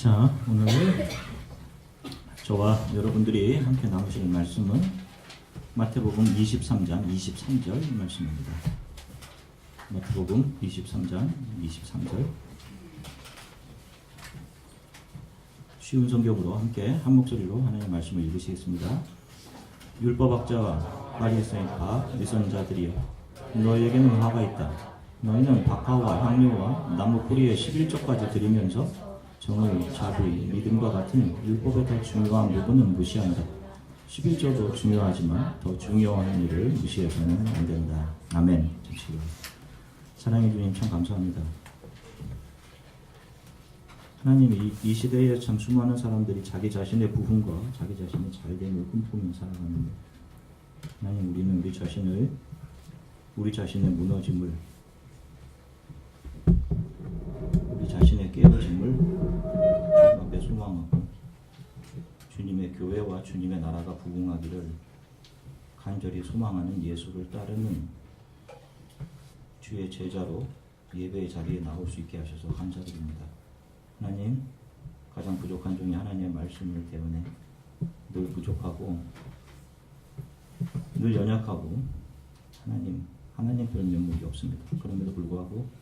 자, 오늘 저와 여러분들이 함께 나누실 말씀은 마태복음 23장 23절 말씀입니다. 마태복음 23장 23절. 쉬운 성경으로 함께 한 목소리로 하나님의 말씀을 읽으시겠습니다. 율법학자와 바리새인과 위선자들이여, 너희에게는 화가 있다. 너희는 박하와 향료와 나무 뿌리에 11조까지 드리면서 정의, 자비, 믿음과 같은 율법의 더 중요한 부분은 무시한다. 11조도 중요하지만 더 중요한 일을 무시해서는 안 된다. 아멘. 사랑해 주님 참 감사합니다. 하나님, 이 시대에 참 수많은 사람들이 자기 자신의 부흥과 자기 자신의 잘됨을 꿈꾸며 살아가는데, 하나님, 우리는 우리 자신의 무너짐을, 우리 자신의 깨어짐을 주 앞에 소망하고 주님의 교회와 주님의 나라가 부흥하기를 간절히 소망하는 예수를 따르는 주의 제자로 예배의 자리에 나올 수 있게 하셔서 감사드립니다. 하나님, 가장 부족한 종이 하나님의 말씀을 때문에 늘 부족하고 늘 연약하고 하나님 별 면목이 없습니다. 그럼에도 불구하고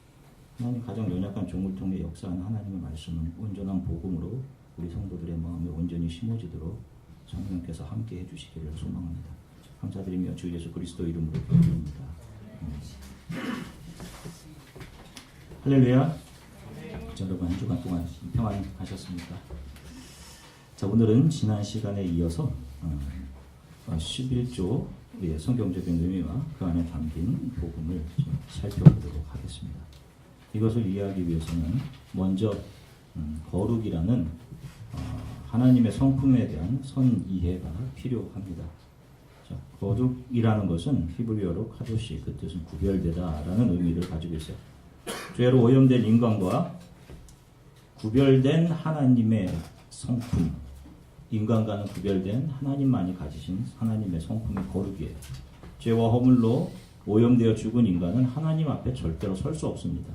하나님 가장 연약한 종을 통해 역사하는 하나님의 말씀은 온전한 복음으로 우리 성도들의 마음에 온전히 심어지도록 성령께서 함께 해주시기를 소망합니다. 감사드리며 주 예수 그리스도 이름으로 기도드립니다. 할렐루야. 여러분, 한 주간 동안 평안하셨습니까? 자, 오늘은 지난 시간에 이어서 11조의 성경적인 의미와 그 안에 담긴 복음을 살펴보도록 하겠습니다. 이것을 이해하기 위해서는 먼저 거룩이라는 하나님의 성품에 대한 선이해가 필요합니다. 자, 거룩이라는 것은 히브리어로 카도시, 그 뜻은 구별되다라는 의미를 가지고 있어요. 죄로 오염된 인간과 구별된 하나님의 성품, 인간과는 구별된 하나님만이 가지신 하나님의 성품이 거룩이에요. 죄와 허물로 오염되어 죽은 인간은 하나님 앞에 절대로 설 수 없습니다.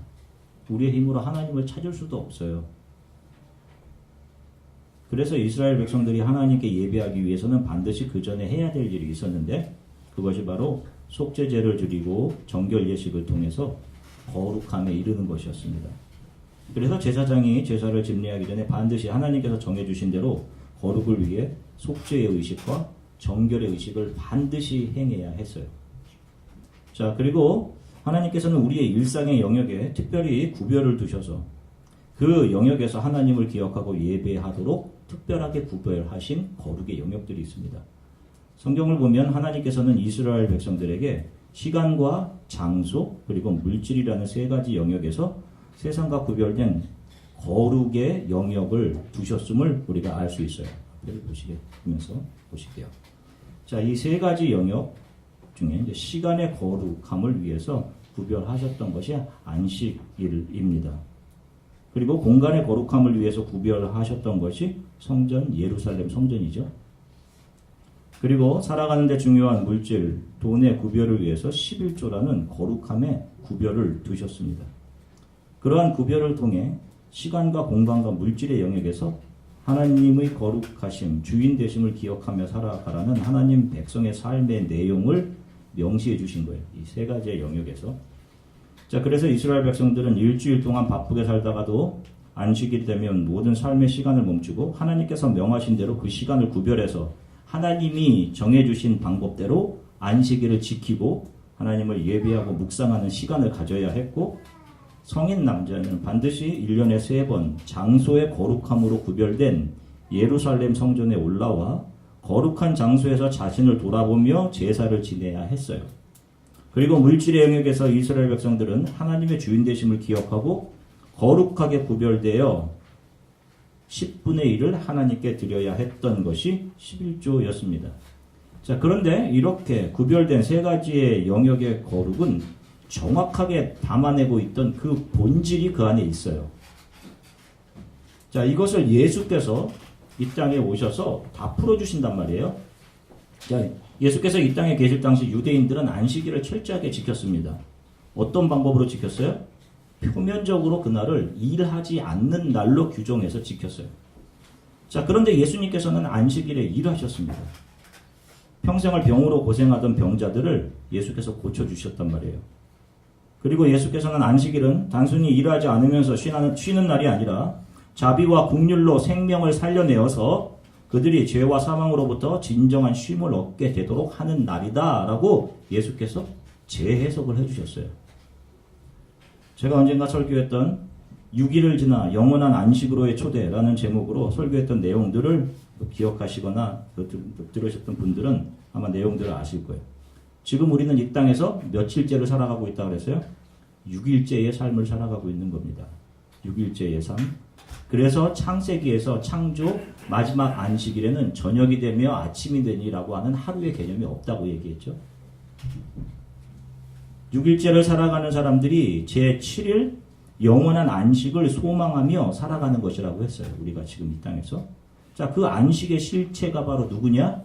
우리의 힘으로 하나님을 찾을 수도 없어요. 그래서 이스라엘 백성들이 하나님께 예배하기 위해서는 반드시 그 전에 해야 될 일이 있었는데, 그것이 바로 속죄제를 드리고 정결 예식을 통해서 거룩함에 이르는 것이었습니다. 그래서 제사장이 제사를 집례하기 전에 반드시 하나님께서 정해주신 대로 거룩을 위해 속죄의 의식과 정결의 의식을 반드시 행해야 했어요. 자, 그리고 하나님께서는 우리의 일상의 영역에 특별히 구별을 두셔서 그 영역에서 하나님을 기억하고 예배하도록 특별하게 구별하신 거룩의 영역들이 있습니다. 성경을 보면 하나님께서는 이스라엘 백성들에게 시간과 장소 그리고 물질이라는 세 가지 영역에서 세상과 구별된 거룩의 영역을 두셨음을 우리가 알 수 있어요. 보시면서 보실게요. 자, 이 세 가지 영역 중에 이제 시간의 거룩함을 위해서 구별하셨던 것이 안식일입니다. 그리고 공간의 거룩함을 위해서 구별하셨던 것이 성전, 예루살렘 성전이죠. 그리고 살아가는 데 중요한 물질, 돈의 구별을 위해서 11조라는 거룩함의 구별을 두셨습니다. 그러한 구별을 통해 시간과 공간과 물질의 영역에서 하나님의 거룩하심, 주인 되심을 기억하며 살아가라는 하나님 백성의 삶의 내용을 명시해 주신 거예요. 이 세 가지의 영역에서. 자, 그래서 이스라엘 백성들은 일주일 동안 바쁘게 살다가도 안식일이 되면 모든 삶의 시간을 멈추고 하나님께서 명하신 대로 그 시간을 구별해서 하나님이 정해주신 방법대로 안식일을 지키고 하나님을 예배하고 묵상하는 시간을 가져야 했고, 성인 남자는 반드시 1년에 3번 장소의 거룩함으로 구별된 예루살렘 성전에 올라와 거룩한 장소에서 자신을 돌아보며 제사를 지내야 했어요. 그리고 물질의 영역에서 이스라엘 백성들은 하나님의 주인 되심을 기억하고 거룩하게 구별되어 10분의 1을 하나님께 드려야 했던 것이 11조였습니다. 자, 그런데 이렇게 구별된 세 가지의 영역의 거룩은 정확하게 담아내고 있던 그 본질이 그 안에 있어요. 자, 이것을 예수께서 이 땅에 오셔서 다 풀어주신단 말이에요. 자, 예수께서 이 땅에 계실 당시 유대인들은 안식일을 철저하게 지켰습니다. 어떤 방법으로 지켰어요? 표면적으로 그날을 일하지 않는 날로 규정해서 지켰어요. 자, 그런데 예수님께서는 안식일에 일하셨습니다. 평생을 병으로 고생하던 병자들을 예수께서 고쳐주셨단 말이에요. 그리고 예수께서는 안식일은 단순히 일하지 않으면서 쉬는 날이 아니라 자비와 긍휼로 생명을 살려내어서 그들이 죄와 사망으로부터 진정한 쉼을 얻게 되도록 하는 날이다라고 예수께서 재해석을 해주셨어요. 제가 언젠가 설교했던 6일을 지나 영원한 안식으로의 초대라는 제목으로 설교했던 내용들을 기억하시거나 들으셨던 분들은 아마 내용들을 아실 거예요. 지금 우리는 이 땅에서 며칠째를 살아가고 있다고 그랬어요? 6일째의 삶을 살아가고 있는 겁니다. 6일째의 삶. 그래서 창세기에서 창조 마지막 안식일에는 저녁이 되며 아침이 되니라고 하는 하루의 개념이 없다고 얘기했죠. 6일째를 살아가는 사람들이 제7일 영원한 안식을 소망하며 살아가는 것이라고 했어요. 우리가 지금 이 땅에서. 자, 그 안식의 실체가 바로 누구냐?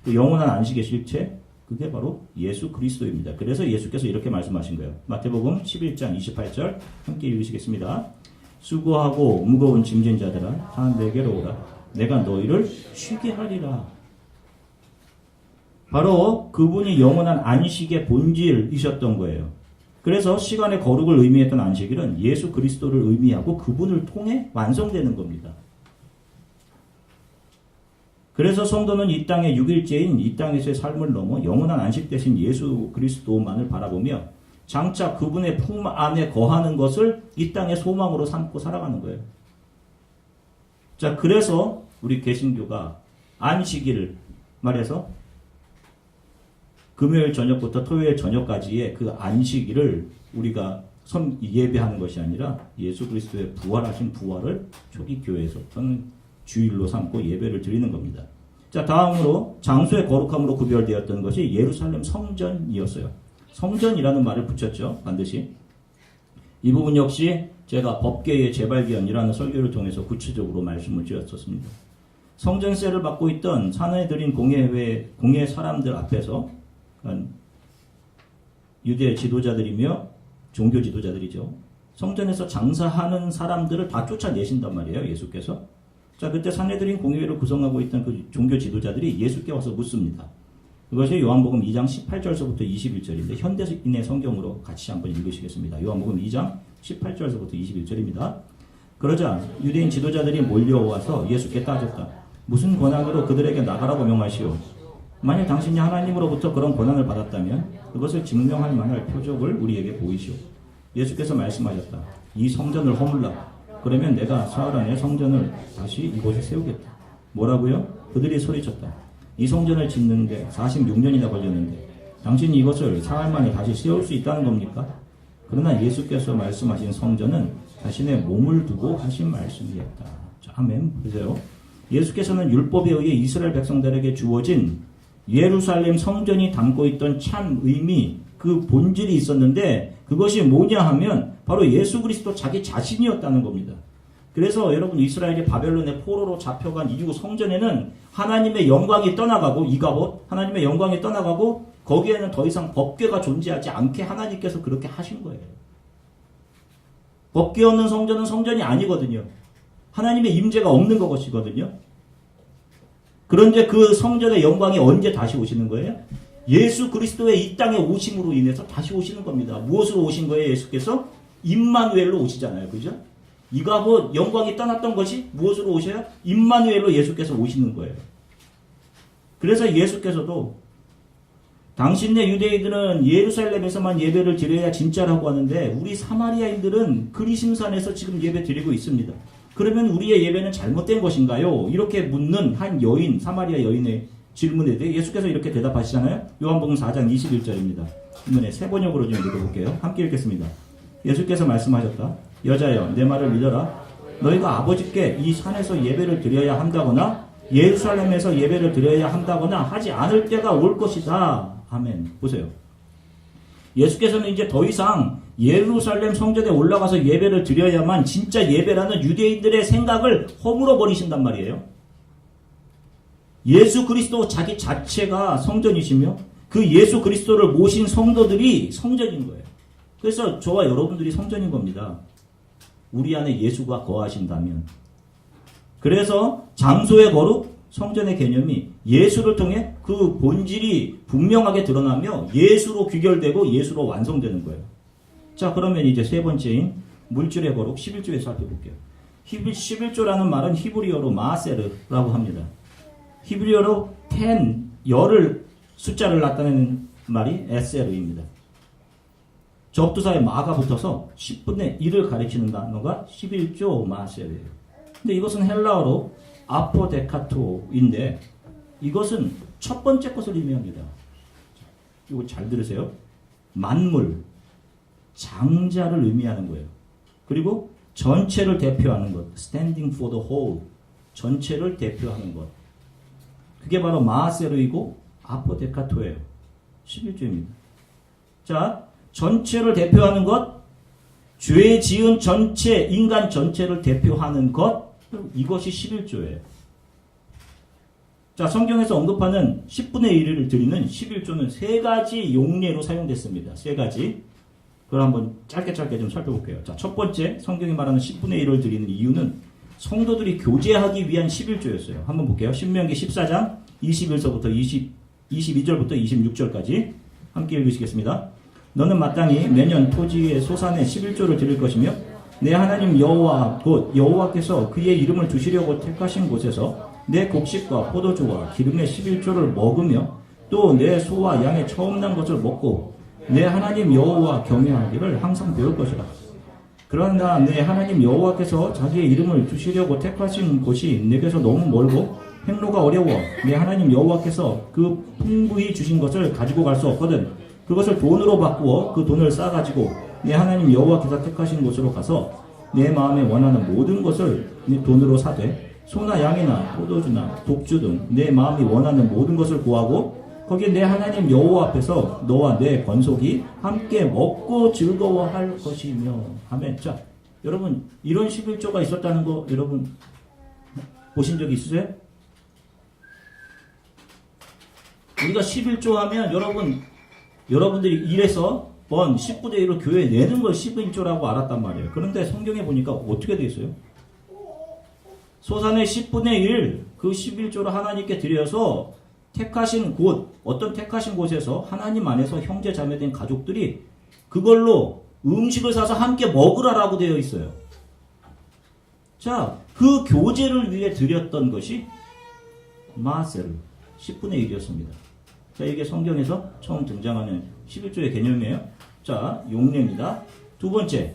그 영원한 안식의 실체? 그게 바로 예수 그리스도입니다. 그래서 예수께서 이렇게 말씀하신 거예요. 마태복음 11장 28절 함께 읽으시겠습니다. 수고하고 무거운 짐진 자들아 다 내게로 오라. 내가 너희를 쉬게 하리라. 바로 그분이 영원한 안식의 본질이셨던 거예요. 그래서 시간의 거룩을 의미했던 안식일은 예수 그리스도를 의미하고 그분을 통해 완성되는 겁니다. 그래서 성도는 이 땅의 6일째인 이 땅에서의 삶을 넘어 영원한 안식 대신 예수 그리스도만을 바라보며 장차 그분의 품 안에 거하는 것을 이 땅의 소망으로 삼고 살아가는 거예요. 자, 그래서 우리 개신교가 안식일을 말해서 금요일 저녁부터 토요일 저녁까지의 그 안식일을 우리가 예배하는 것이 아니라 예수 그리스도의 부활하신 부활을 초기 교회에서부터는 주일로 삼고 예배를 드리는 겁니다. 자, 다음으로 장소의 거룩함으로 구별되었던 것이 예루살렘 성전이었어요. 성전이라는 말을 붙였죠. 반드시. 이 부분 역시 제가 법계의 재발견이라는 설교를 통해서 구체적으로 말씀을 드렸었습니다. 성전세를 받고 있던 사내들인 공예 사람들 앞에서 유대 지도자들이며 종교 지도자들이죠. 성전에서 장사하는 사람들을 다 쫓아내신단 말이에요. 예수께서. 자, 그때 사내들인 공회를 구성하고 있던 그 종교 지도자들이 예수께 와서 묻습니다. 그것이 요한복음 2장 18절서부터 21절인데 현대인의 성경으로 같이 한번 읽으시겠습니다. 요한복음 2장 18절서부터 21절입니다. 그러자 유대인 지도자들이 몰려와서 예수께 따졌다. 무슨 권한으로 그들에게 나가라고 명하시오? 만약 당신이 하나님으로부터 그런 권한을 받았다면 그것을 증명할 만한 표적을 우리에게 보이시오. 예수께서 말씀하셨다. 이 성전을 허물라. 그러면 내가 사흘 안에 성전을 다시 이곳에 세우겠다. 뭐라고요? 그들이 소리쳤다. 이 성전을 짓는데 46년이나 걸렸는데 당신이 이것을 사흘 만에 다시 세울 수 있다는 겁니까? 그러나 예수께서 말씀하신 성전은 자신의 몸을 두고 하신 말씀이었다. 자, 아멘. 보세요. 예수께서는 율법에 의해 이스라엘 백성들에게 주어진 예루살렘 성전이 담고 있던 참 의미, 그 본질이 있었는데 그것이 뭐냐 하면 바로 예수 그리스도 자기 자신이었다는 겁니다. 그래서 여러분 이스라엘이 바벨론의 포로로 잡혀간 이후 성전에는 하나님의 영광이 떠나가고 이가봇 하나님의 영광이 떠나가고 거기에는 더 이상 법궤가 존재하지 않게 하나님께서 그렇게 하신 거예요. 법궤 없는 성전은 성전이 아니거든요. 하나님의 임재가 없는 것이거든요. 그런데 그 성전의 영광이 언제 다시 오시는 거예요? 예수 그리스도의 이 땅에 오심으로 인해서 다시 오시는 겁니다. 무엇으로 오신 거예요? 예수께서 임마누엘로 오시잖아요. 그죠? 이가봇 영광이 떠났던 것이 무엇으로 오셔요? 임마누엘로 예수께서 오시는 거예요. 그래서 예수께서도 당신네 유대인들은 예루살렘에서만 예배를 드려야 진짜라고 하는데 우리 사마리아인들은 그리심산에서 지금 예배 드리고 있습니다. 그러면 우리의 예배는 잘못된 것인가요? 이렇게 묻는 한 여인, 사마리아 여인의 질문에 대해 예수께서 이렇게 대답하시잖아요. 요한복음 4장 21절입니다. 이번에 새 번역으로 좀 읽어볼게요. 함께 읽겠습니다. 예수께서 말씀하셨다. 여자여, 내 말을 믿어라. 너희가 아버지께 이 산에서 예배를 드려야 한다거나 예루살렘에서 예배를 드려야 한다거나 하지 않을 때가 올 것이다. 아멘. 보세요. 예수께서는 이제 더 이상 예루살렘 성전에 올라가서 예배를 드려야만 진짜 예배라는 유대인들의 생각을 허물어 버리신단 말이에요. 예수 그리스도 자기 자체가 성전이시며 그 예수 그리스도를 모신 성도들이 성전인 거예요. 그래서 저와 여러분들이 성전인 겁니다. 우리 안에 예수가 거하신다면. 그래서 장소의 거룩, 성전의 개념이 예수를 통해 그 본질이 분명하게 드러나며 예수로 귀결되고 예수로 완성되는 거예요. 자, 그러면 이제 세 번째인 물질의 거룩 11조에서 살펴볼게요. 11조라는 말은 히브리어로 마세르라고 합니다. 히브리어로 10, 열을 숫자를 나타내는 말이 에세르입니다. 접두사에 마가 붙어서 10분의 1을 가리키는 단어가 11조 마세르예요. 근데 이것은 헬라어로 아포데카토인데 이것은 첫 번째 것을 의미합니다. 이거 잘 들으세요. 만물, 장자를 의미하는 거예요. 그리고 전체를 대표하는 것, standing for the whole, 전체를 대표하는 것. 그게 바로 마세르이고 아포데카토예요. 11조입니다. 자, 전체를 대표하는 것, 죄 지은 전체, 인간 전체를 대표하는 것, 이것이 11조예요. 자, 성경에서 언급하는 10분의 1을 드리는 11조는 세 가지 용례로 사용됐습니다. 세 가지. 그걸 한번 짧게 좀 살펴볼게요. 자, 첫 번째, 성경이 말하는 10분의 1을 드리는 이유는 성도들이 교제하기 위한 11조였어요. 한번 볼게요. 신명기 14장 21절부터 22절부터 26절까지 함께 읽으시겠습니다. 너는 마땅히 매년 토지의 소산의 11조를 드릴 것이며 내 하나님 여호와 곧 여호와께서 그의 이름을 두시려고 택하신 곳에서 내 곡식과 포도주와 기름의 11조를 먹으며 또 내 소와 양의 처음 난 것을 먹고 내 하나님 여호와 경외하기를 항상 배울 것이라. 그러나 내 하나님 여호와께서 자기의 이름을 두시려고 택하신 곳이 내게서 너무 멀고 행로가 어려워 내 하나님 여호와께서 그 풍부히 주신 것을 가지고 갈 수 없거든. 그것을 돈으로 바꾸어 그 돈을 싸가지고 내 하나님 여호와께서 택하신 곳으로 가서 내 마음에 원하는 모든 것을 네 돈으로 사되 소나 양이나 포도주나 독주 등 내 마음이 원하는 모든 것을 구하고 거기에 내 하나님 여호와 앞에서 너와 내 권속이 함께 먹고 즐거워할 것이며. 아멘. 자, 여러분 이런 11조가 있었다는 거 여러분 보신 적 있으세요? 우리가 11조 하면 여러분들이 이래서 10분의 1을 교회에 내는 걸 11조라고 알았단 말이에요. 그런데 성경에 보니까 어떻게 되어 있어요? 소산의 10분의 1, 그 11조를 하나님께 드려서 택하신 곳, 어떤 택하신 곳에서 하나님 안에서 형제 자매된 가족들이 그걸로 음식을 사서 함께 먹으라라고 되어 있어요. 자, 그 교제를 위해 드렸던 것이 마세르 10분의 1이었습니다. 자, 이게 성경에서 처음 등장하는 11조의 개념이에요. 자, 용례입니다. 두 번째,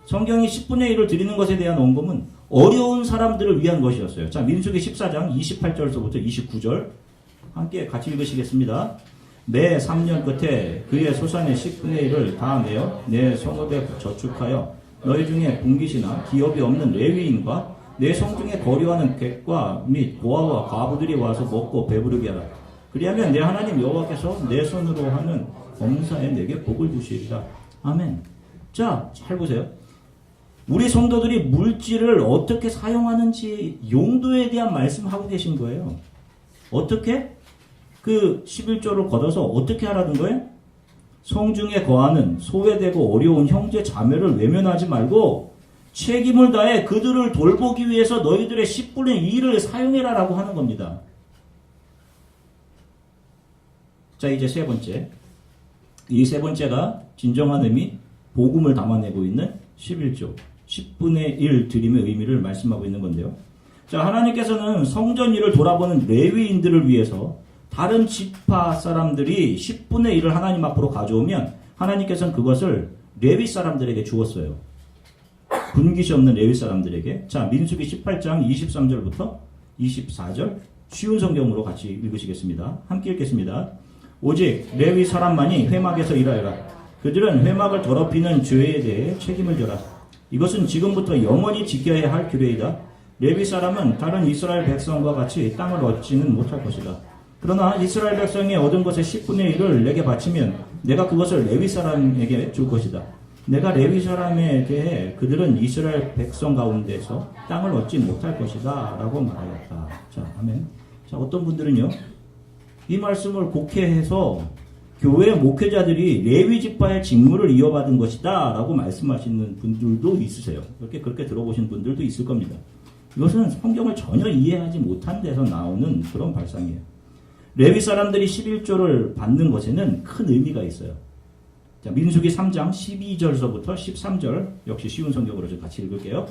성경이 10분의 1을 드리는 것에 대한 언급은 어려운 사람들을 위한 것이었어요. 자, 민수기 14장 28절서부터 29절 함께 같이 읽으시겠습니다. 매 3년 끝에 그의 소산의 10분의 1을 다 내어 내 성읍에 저축하여 너희 중에 분깃이나 기업이 없는 레위인과 내 성중에 거류하는 객과 및 고아와 과부들이 와서 먹고 배부르게 하라. 그리하면 내 하나님 여호와께서 내 손으로 하는 범사에 내게 복을 주시리라. 아멘. 자, 잘 보세요. 우리 성도들이 물질을 어떻게 사용하는지 용도에 대한 말씀하고 계신 거예요. 어떻게? 그 11조를 걷어서 어떻게 하라는 거예요? 성중에 거하는 소외되고 어려운 형제 자매를 외면하지 말고 책임을 다해 그들을 돌보기 위해서 너희들의 10분의 1을 사용해라라고 하는 겁니다. 자, 이제 세 번째. 이 세 번째가 진정한 의미, 복음을 담아내고 있는 11조, 10분의 1 드림의 의미를 말씀하고 있는 건데요. 자, 하나님께서는 성전 일을 돌아보는 레위인들을 위해서 다른 지파 사람들이 10분의 1을 하나님 앞으로 가져오면 하나님께서는 그것을 레위 사람들에게 주었어요. 분깃이 없는 레위 사람들에게. 자, 민수기 18장 23절부터 24절 쉬운 성경으로 같이 읽으시겠습니다. 함께 읽겠습니다. 오직 레위 사람만이 회막에서 일하여라. 그들은 회막을 더럽히는 죄에 대해 책임을 져라. 이것은 지금부터 영원히 지켜야 할 규례이다. 레위 사람은 다른 이스라엘 백성과 같이 땅을 얻지는 못할 것이다. 그러나 이스라엘 백성이 얻은 것의 10분의 1을 내게 바치면 내가 그것을 레위 사람에게 줄 것이다. 내가 레위 사람에 대해 그들은 이스라엘 백성 가운데서 땅을 얻지 못할 것이다 라고 말하였다. 자, 아멘. 자, 어떤 분들은요 이 말씀을 곡해해서 교회 목회자들이 레위 지파의 직무를 이어받은 것이다 라고 말씀하시는 분들도 있으세요. 그렇게 들어보신 분들도 있을 겁니다. 이것은 성경을 전혀 이해하지 못한 데서 나오는 그런 발상이에요. 레위 사람들이 11조를 받는 것에는 큰 의미가 있어요. 자, 민수기 3장 12절서부터 13절, 역시 쉬운 성경으로 좀 같이 읽을게요.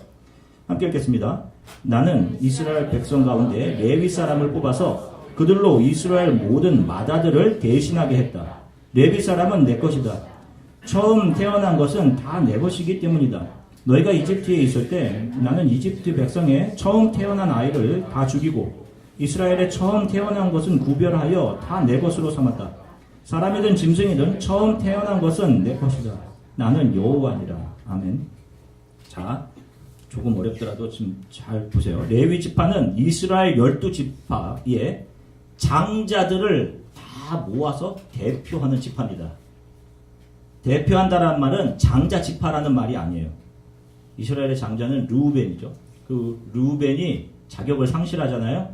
함께 읽겠습니다. 나는 이스라엘 백성 가운데 레위 사람을 뽑아서 그들로 이스라엘 모든 맏아들을 대신하게 했다. 레위 사람은 내 것이다. 처음 태어난 것은 다 내 것이기 때문이다. 너희가 이집트에 있을 때 나는 이집트 백성의 처음 태어난 아이를 다 죽이고 이스라엘의 처음 태어난 것은 구별하여 다 내 것으로 삼았다. 사람이든 짐승이든 처음 태어난 것은 내 것이다. 나는 여호와니라. 아멘. 자, 조금 어렵더라도 좀 잘 보세요. 레위 지파는 이스라엘 12지파의 장자들을 다 모아서 대표하는 지파입니다. 대표한다라는 말은 장자 지파라는 말이 아니에요. 이스라엘의 장자는 르우벤이죠. 그 르우벤이 자격을 상실하잖아요.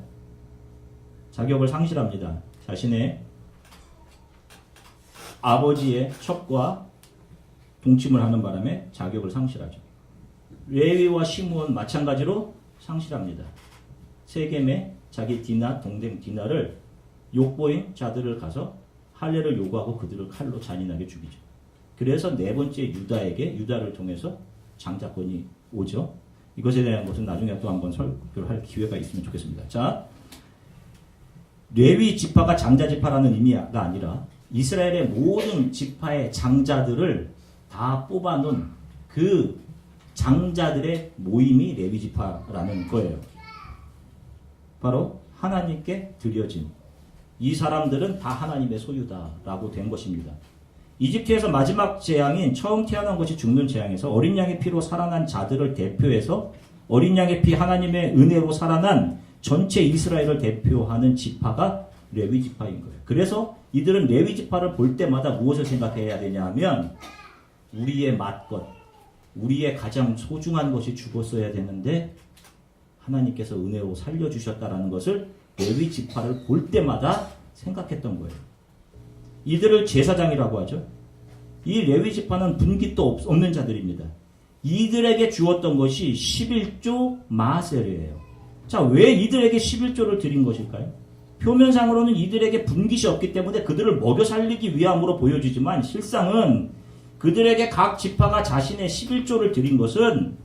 자격을 상실합니다. 자신의 아버지의 첩과 동침을 하는 바람에 자격을 상실하죠. 레위와 시므온 마찬가지로 상실합니다. 세겜에 자기 디나 동생 디나를 욕보인 자들을 가서 할례를 요구하고 그들을 칼로 잔인하게 죽이죠. 그래서 네 번째 유다를 통해서 장자권이 오죠. 이것에 대한 것은 나중에 또 한번 설교를 할 기회가 있으면 좋겠습니다. 자, 레위 지파가 장자 지파라는 의미가 아니라 이스라엘의 모든 지파의 장자들을 다 뽑아놓은 그 장자들의 모임이 레위 지파라는 거예요. 바로 하나님께 드려진 이 사람들은 다 하나님의 소유다라고 된 것입니다. 이집트에서 마지막 재앙인 처음 태어난 것이 죽는 재앙에서 어린 양의 피로 살아난 자들을 대표해서 어린 양의 피 하나님의 은혜로 살아난 전체 이스라엘을 대표하는 지파가 레위 지파인 거예요. 그래서 이들은 레위 지파를 볼 때마다 무엇을 생각해야 되냐 하면 우리의 맏것, 우리의 가장 소중한 것이 죽었어야 되는데 하나님께서 은혜로 살려주셨다라는 것을 레위 지파를 볼 때마다 생각했던 거예요. 이들을 제사장이라고 하죠. 이 레위 지파는 분깃도 없는 자들입니다. 이들에게 주었던 것이 11조 마세르예요. 자, 왜 이들에게 11조를 드린 것일까요? 표면상으로는 이들에게 분깃이 없기 때문에 그들을 먹여 살리기 위함으로 보여지지만 실상은 그들에게 각 지파가 자신의 11조를 드린 것은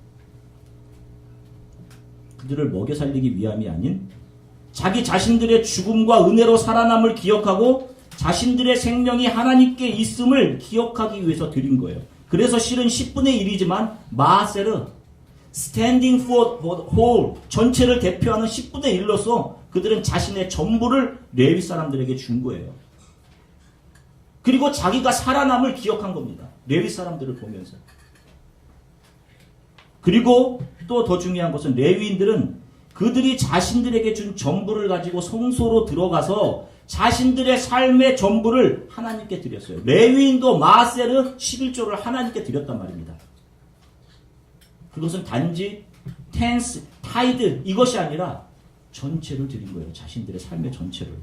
그들을 먹여 살리기 위함이 아닌 자기 자신들의 죽음과 은혜로 살아남을 기억하고 자신들의 생명이 하나님께 있음을 기억하기 위해서 드린 거예요. 그래서 실은 10분의 1이지만 마세르, standing for the whole, 전체를 대표하는 10분의 1로서 그들은 자신의 전부를 레위 사람들에게 준 거예요. 그리고 자기가 살아남을 기억한 겁니다. 레위 사람들을 보면서. 그리고 또 더 중요한 것은 레위인들은 그들이 자신들에게 준 전부를 가지고 성소로 들어가서 자신들의 삶의 전부를 하나님께 드렸어요. 레위인도 마세르 11조를 하나님께 드렸단 말입니다. 그것은 단지 텐스, 타이드 이것이 아니라 전체를 드린 거예요. 자신들의 삶의 전체를.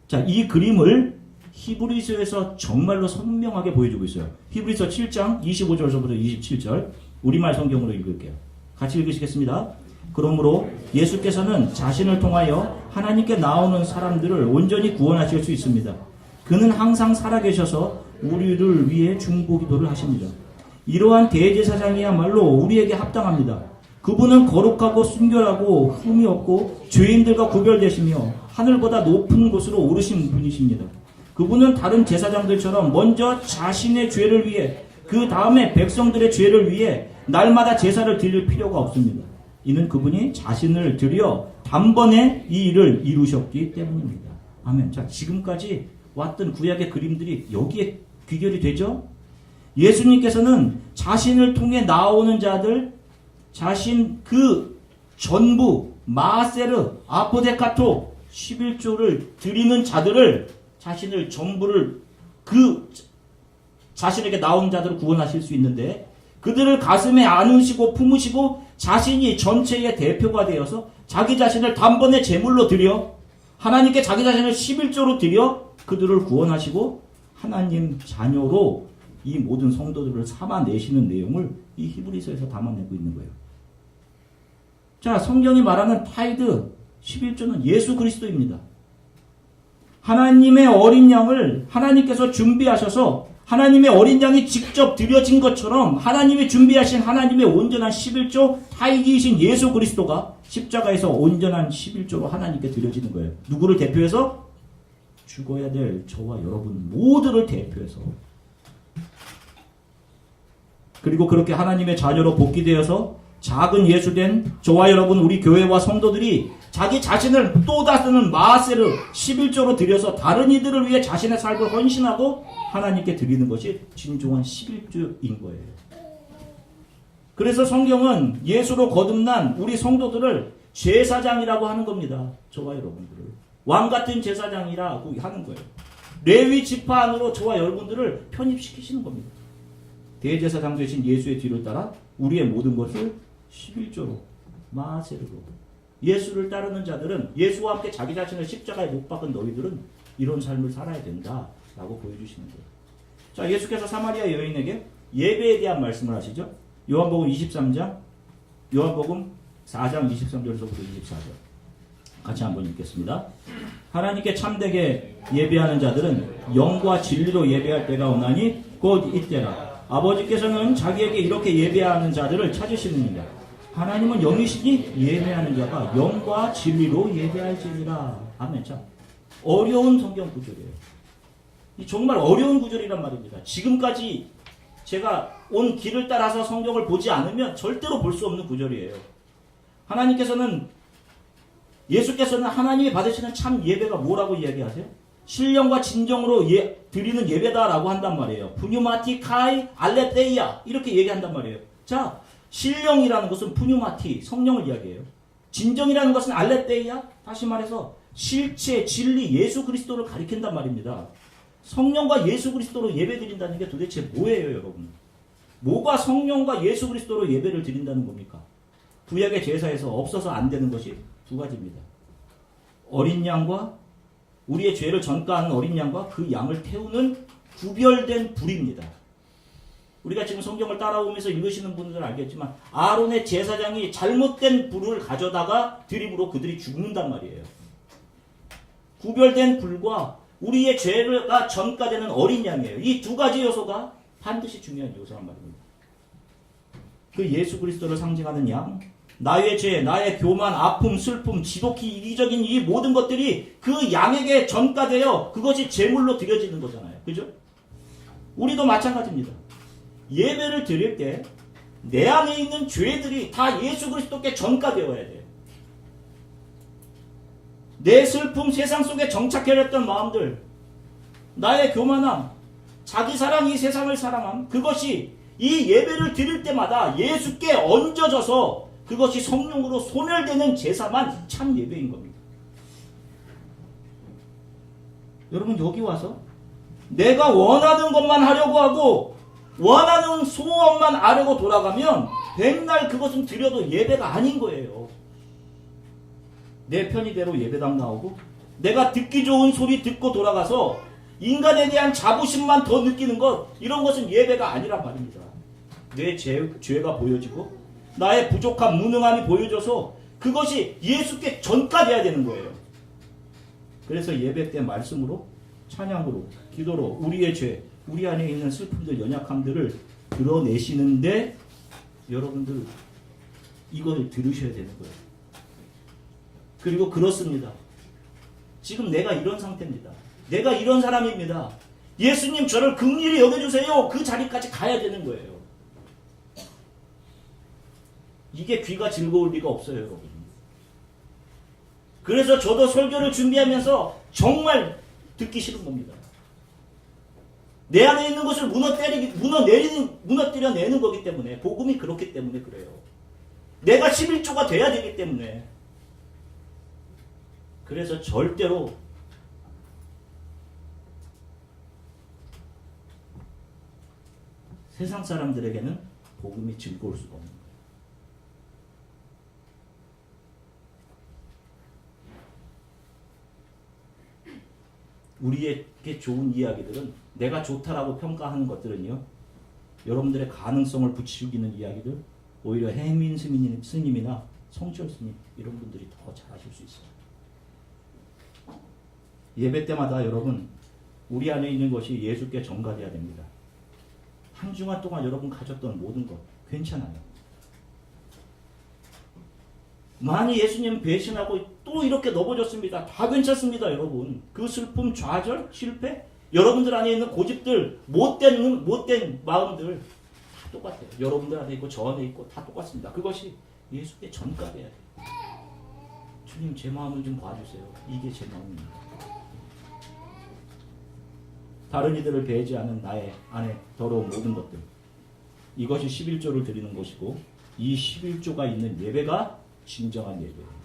자, 이 그림을 히브리서에서 정말로 선명하게 보여주고 있어요. 히브리서 7장 25절부터 27절 우리말 성경으로 읽을게요. 같이 읽으시겠습니다. 그러므로 예수께서는 자신을 통하여 하나님께 나오는 사람들을 온전히 구원하실 수 있습니다. 그는 항상 살아계셔서 우리를 위해 중보기도를 하십니다. 이러한 대제사장이야말로 우리에게 합당합니다. 그분은 거룩하고 순결하고 흠이 없고 죄인들과 구별되시며 하늘보다 높은 곳으로 오르신 분이십니다. 그분은 다른 제사장들처럼 먼저 자신의 죄를 위해 그 다음에 백성들의 죄를 위해 날마다 제사를 드릴 필요가 없습니다. 이는 그분이 자신을 드려 단번에 이 일을 이루셨기 때문입니다. 아멘. 자, 지금까지 왔던 구약의 그림들이 여기에 귀결이 되죠? 예수님께서는 자신을 통해 나오는 자들, 자신 그 전부, 마세르, 아포데카토, 11조를 드리는 자들을 자신을 전부를 그 자신에게 나온 자들을 구원하실 수 있는데 그들을 가슴에 안으시고 품으시고 자신이 전체의 대표가 되어서 자기 자신을 단번에 제물로 드려 하나님께 자기 자신을 11조로 드려 그들을 구원하시고 하나님 자녀로 이 모든 성도들을 삼아내시는 내용을 이 히브리서에서 담아내고 있는 거예요. 자, 성경이 말하는 타이드 11조는 예수 그리스도입니다. 하나님의 어린 양을 하나님께서 준비하셔서 하나님의 어린 양이 직접 드려진 것처럼 하나님이 준비하신 하나님의 온전한 11조 타이기이신 예수 그리스도가 십자가에서 온전한 11조로 하나님께 드려지는 거예요. 누구를 대표해서? 죽어야 될 저와 여러분 모두를 대표해서. 그리고 그렇게 하나님의 자녀로 복귀되어서 작은 예수된 저와 여러분 우리 교회와 성도들이 자기 자신을 또 다스는 마세를 11조로 드려서 다른 이들을 위해 자신의 삶을 헌신하고 하나님께 드리는 것이 진정한 11조인 거예요. 그래서 성경은 예수로 거듭난 우리 성도들을 제사장이라고 하는 겁니다. 저와 여러분들을. 왕같은 제사장이라고 하는 거예요. 레위 지파 안으로 저와 여러분들을 편입시키시는 겁니다. 대제사장 되신 예수의 뒤를 따라 우리의 모든 것을 11조로 마세로 예수를 따르는 자들은 예수와 함께 자기 자신을 십자가에 못 박은 너희들은 이런 삶을 살아야 된다라고 보여주시는 거예요. 자, 예수께서 사마리아 여인에게 예배에 대한 말씀을 하시죠. 요한복음 23장, 요한복음 4장 23절에서부터 24절 같이 한번 읽겠습니다. 하나님께 참되게 예배하는 자들은 영과 진리로 예배할 때가 오나니 곧 이때라. 아버지께서는 자기에게 이렇게 예배하는 자들을 찾으시느니라. 하나님은 영이시니 예배하는 자가 영과 진리로 예배할지니라. 아멘. 참 어려운 성경 구절이에요. 정말 어려운 구절이란 말입니다. 지금까지 제가 온 길을 따라서 성경을 보지 않으면 절대로 볼 수 없는 구절이에요. 예수께서는 하나님이 받으시는 참 예배가 뭐라고 이야기하세요? 신령과 진정으로 드리는 예배다라고 한단 말이에요. 푸뉴마티 카이 알레테이아 이렇게 얘기한단 말이에요. 자, 신령이라는 것은 푸뉴마티 성령을 이야기해요. 진정이라는 것은 알레테이아 다시 말해서 실체 진리 예수 그리스도를 가리킨단 말입니다. 성령과 예수 그리스도로 예배 드린다는 게 도대체 뭐예요, 여러분? 뭐가 성령과 예수 그리스도로 예배를 드린다는 겁니까? 구약의 제사에서 없어서 안 되는 것이 두 가지입니다. 어린 양과 우리의 죄를 전가하는 어린 양과 그 양을 태우는 구별된 불입니다. 우리가 지금 성경을 따라오면서 읽으시는 분들은 알겠지만 아론의 제사장이 잘못된 불을 가져다가 드림으로 그들이 죽는단 말이에요. 구별된 불과 우리의 죄가 전가되는 어린 양이에요. 이 두 가지 요소가 반드시 중요한 요소란 말입니다. 그 예수 그리스도를 상징하는 양, 나의 죄, 나의 교만, 아픔, 슬픔, 지독히 이기적인 이 모든 것들이 그 양에게 전가되어 그것이 제물로 드려지는 거잖아요. 그죠? 우리도 마찬가지입니다. 예배를 드릴 때 내 안에 있는 죄들이 다 예수 그리스도께 전가되어야 돼요. 내 슬픔, 세상 속에 정착해렸던 마음들, 나의 교만함, 자기 사랑, 이 세상을 사랑함, 그것이 이 예배를 드릴 때마다 예수께 얹어져서 그것이 성령으로 소멸되는 제사만 참 예배인 겁니다. 여러분 여기 와서 내가 원하는 것만 하려고 하고 원하는 소원만 아려고 돌아가면 백날 그것은 드려도 예배가 아닌 거예요. 내 편의대로 예배당 나오고 내가 듣기 좋은 소리 듣고 돌아가서 인간에 대한 자부심만 더 느끼는 것, 이런 것은 예배가 아니란 말입니다. 내 죄가 보여지고 나의 부족함, 무능함이 보여져서 그것이 예수께 전가돼야 되는 거예요. 그래서 예배 때 말씀으로, 찬양으로, 기도로 우리의 죄, 우리 안에 있는 슬픔들, 연약함들을 드러내시는데 여러분들 이걸 들으셔야 되는 거예요. 그리고 그렇습니다. 지금 내가 이런 상태입니다. 내가 이런 사람입니다. 예수님 저를 긍휼히 여겨주세요. 그 자리까지 가야 되는 거예요. 이게 귀가 즐거울 리가 없어요, 여러분. 그래서 저도 설교를 준비하면서 정말 듣기 싫은 겁니다. 내 안에 있는 것을 무너뜨려내는 거기 때문에, 복음이 그렇기 때문에 그래요. 내가 11조가 돼야 되기 때문에. 그래서 절대로 세상 사람들에게는 복음이 즐거울 수가 없는 거예요. 우리에게 좋은 이야기들은 내가 좋다라고 평가하는 것들은요. 여러분들의 가능성을 부추기는 이야기들 오히려 해민 스님이나 성철 스님 이런 분들이 더 잘하실 수 있어요. 예배 때마다 여러분 우리 안에 있는 것이 예수께 전가돼야 됩니다. 한 주간 동안 여러분 가졌던 모든 것 괜찮아요. 많이 예수님 배신하고 또 이렇게 넘어졌습니다. 다 괜찮습니다, 여러분. 그 슬픔, 좌절, 실패, 여러분들 안에 있는 고집들, 못된 마음들 다 똑같아요. 여러분들 안에 있고 저 안에 있고 다 똑같습니다. 그것이 예수께 전가돼야 돼요. 주님 제 마음을 좀 봐주세요. 이게 제 마음입니다. 다른 이들을 배지 않은 나의 안에 더러운 모든 것들, 이것이 11조를 드리는 것이고 이 11조가 있는 예배가 진정한 예배예요.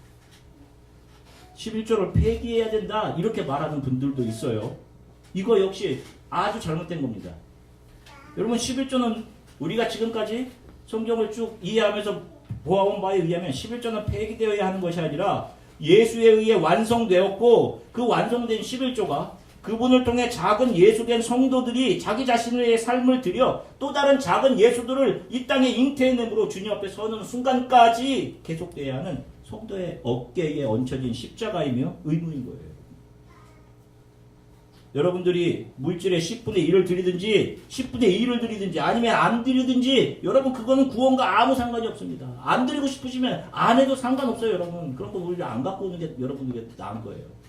11조를 폐기해야 된다 이렇게 말하는 분들도 있어요. 이거 역시 아주 잘못된 겁니다. 여러분 11조는 우리가 지금까지 성경을 쭉 이해하면서 보아온 바에 의하면 11조는 폐기되어야 하는 것이 아니라 예수에 의해 완성되었고 그 완성된 11조가 그분을 통해 작은 예수된 성도들이 자기 자신의 삶을 들여 또 다른 작은 예수들을 이 땅에 잉태해냄으로 주님 앞에 서는 순간까지 계속돼야 하는 성도의 어깨에 얹혀진 십자가이며 의무인 거예요. 여러분들이 물질의 10분의 1을 드리든지 10분의 2를 드리든지 아니면 안 드리든지 여러분 그거는 구원과 아무 상관이 없습니다. 안 드리고 싶으시면 안 해도 상관없어요. 여러분 그런 거 우리가 안 갖고 오는 게 여러분에게 나은 거예요.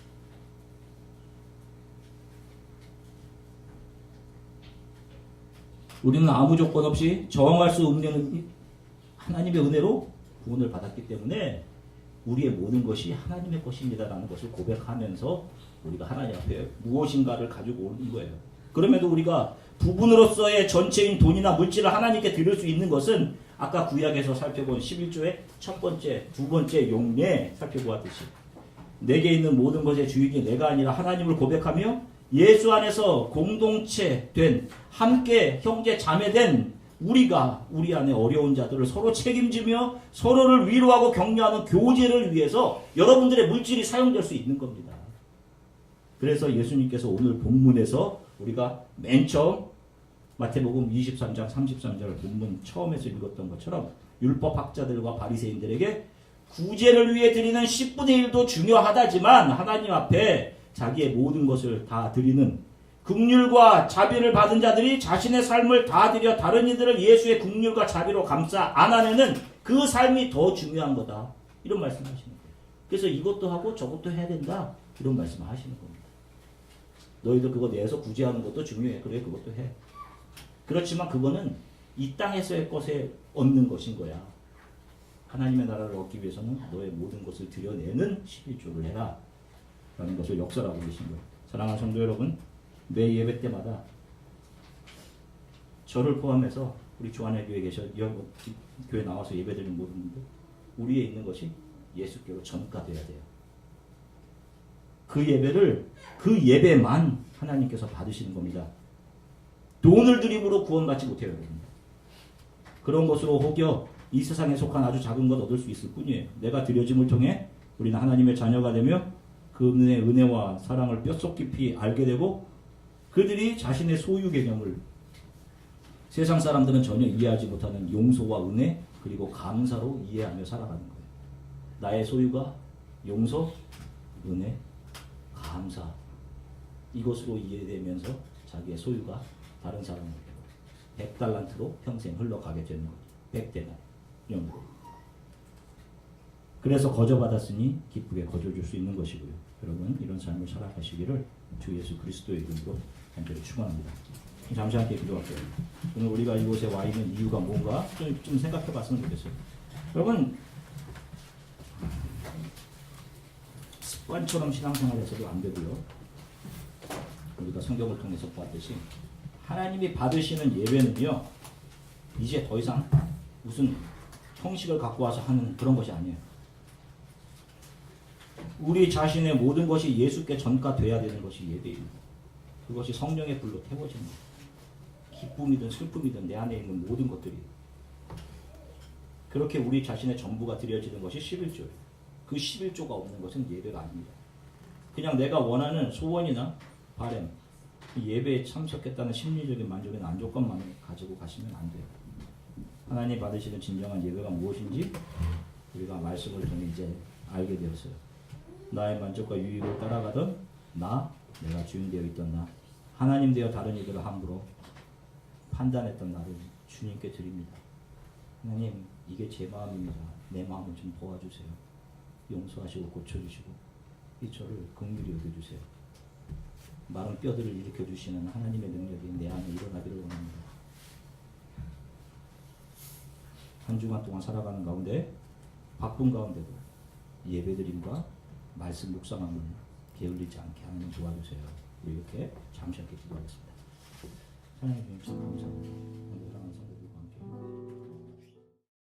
우리는 아무 조건 없이 저항할 수 없는 하나님의 은혜로 구원을 받았기 때문에 우리의 모든 것이 하나님의 것입니다라는 것을 고백하면서 우리가 하나님 앞에 무엇인가를 가지고 오는 거예요. 그럼에도 우리가 부분으로서의 전체인 돈이나 물질을 하나님께 드릴 수 있는 것은 아까 구약에서 살펴본 11조의 첫 번째, 두 번째 용례 살펴보았듯이 내게 있는 모든 것의 주인이 내가 아니라 하나님을 고백하며 예수 안에서 공동체 된 함께 형제 자매된 우리가 우리 안에 어려운 자들을 서로 책임지며 서로를 위로하고 격려하는 교제를 위해서 여러분들의 물질이 사용될 수 있는 겁니다. 그래서 예수님께서 오늘 본문에서 우리가 맨 처음 마태복음 23장 33절 본문 처음에서 읽었던 것처럼 율법학자들과 바리새인들에게 구제를 위해 드리는 10분의 1도 중요하다지만 하나님 앞에 자기의 모든 것을 다 드리는 긍휼과 자비를 받은 자들이 자신의 삶을 다 드려 다른 이들을 예수의 긍휼과 자비로 감싸 안아내는 그 삶이 더 중요한 거다. 이런 말씀을 하시는 거예요. 그래서 이것도 하고 저것도 해야 된다. 이런 말씀을 하시는 겁니다. 너희들 그거 내서 구제하는 것도 중요해. 그래 그것도 해. 그렇지만 그거는 이 땅에서의 것에 얻는 것인 거야. 하나님의 나라를 얻기 위해서는 너의 모든 것을 드려내는 11조를 해라. 라는 것을 역설하고 계신 거예요. 사랑하는 성도 여러분, 매 예배 때마다 저를 포함해서 우리 조한의 교회에 계셔 교회 나와서 예배드리는 모든 분들 우리에 있는 것이 예수께로 전가돼야 돼요. 그 예배를 그 예배만 하나님께서 받으시는 겁니다. 돈을 드림으로 구원받지 못해요. 여러분. 그런 것으로 혹여 이 세상에 속한 아주 작은 것 얻을 수 있을 뿐이에요. 내가 드려짐을 통해 우리는 하나님의 자녀가 되며 그분의 은혜와 사랑을 뼛속 깊이 알게 되고 그들이 자신의 소유 개념을 세상 사람들은 전혀 이해하지 못하는 용서와 은혜 그리고 감사로 이해하며 살아가는 거예요. 나의 소유가 용서, 은혜, 감사 이것으로 이해되면서 자기의 소유가 다른 사람에게 100달란트로 평생 흘러가게 되는 거죠. 100데나리온으로. 그래서 거저받았으니 기쁘게 거저줄 수 있는 것이고요. 여러분 이런 삶을 살아가시기를 주 예수 그리스도의 이름으로 간절히 축원합니다. 잠시 함께 기도할게요. 오늘 우리가 이곳에 와 있는 이유가 뭔가 좀 생각해 봤으면 좋겠어요. 여러분 습관처럼 신앙생활에서도 안 되고요. 우리가 성경을 통해서 보았듯이 하나님이 받으시는 예배는요. 이제 더 이상 무슨 형식을 갖고 와서 하는 그런 것이 아니에요. 우리 자신의 모든 것이 예수께 전가돼야 되는 것이 예배입니다. 그것이 성령의 불로 태워지는 거예요. 기쁨이든 슬픔이든 내 안에 있는 모든 것들이 그렇게 우리 자신의 전부가 드려지는 것이 11조예요. 그 11조가 없는 것은 예배가 아닙니다. 그냥 내가 원하는 소원이나 바램. 예배에 참석했다는 심리적인 만족이나 안족감만 가지고 가시면 안 돼요. 하나님 받으시는 진정한 예배가 무엇인지 우리가 말씀을 통해 이제 알게 되었어요. 나의 만족과 유익을 따라가던 내가 주인 되어 있던 하나님 되어 다른 이들을 함부로 판단했던 나를 주님께 드립니다. 하나님, 이게 제 마음입니다. 내 마음을 좀 도와주세요. 용서하시고 고쳐주시고 이 저를 긍휼히 여겨주세요. 마른 뼈들을 일으켜주시는 하나님의 능력이 내 안에 일어나기를 원합니다. 한 주간 동안 살아가는 가운데 바쁜 가운데도 예배드림과 말씀 묵상함을 게을리지 않게 하는 도와주세요. 이렇게 잠시 함께 기도하겠습니다. 하나님 참 감사합니다.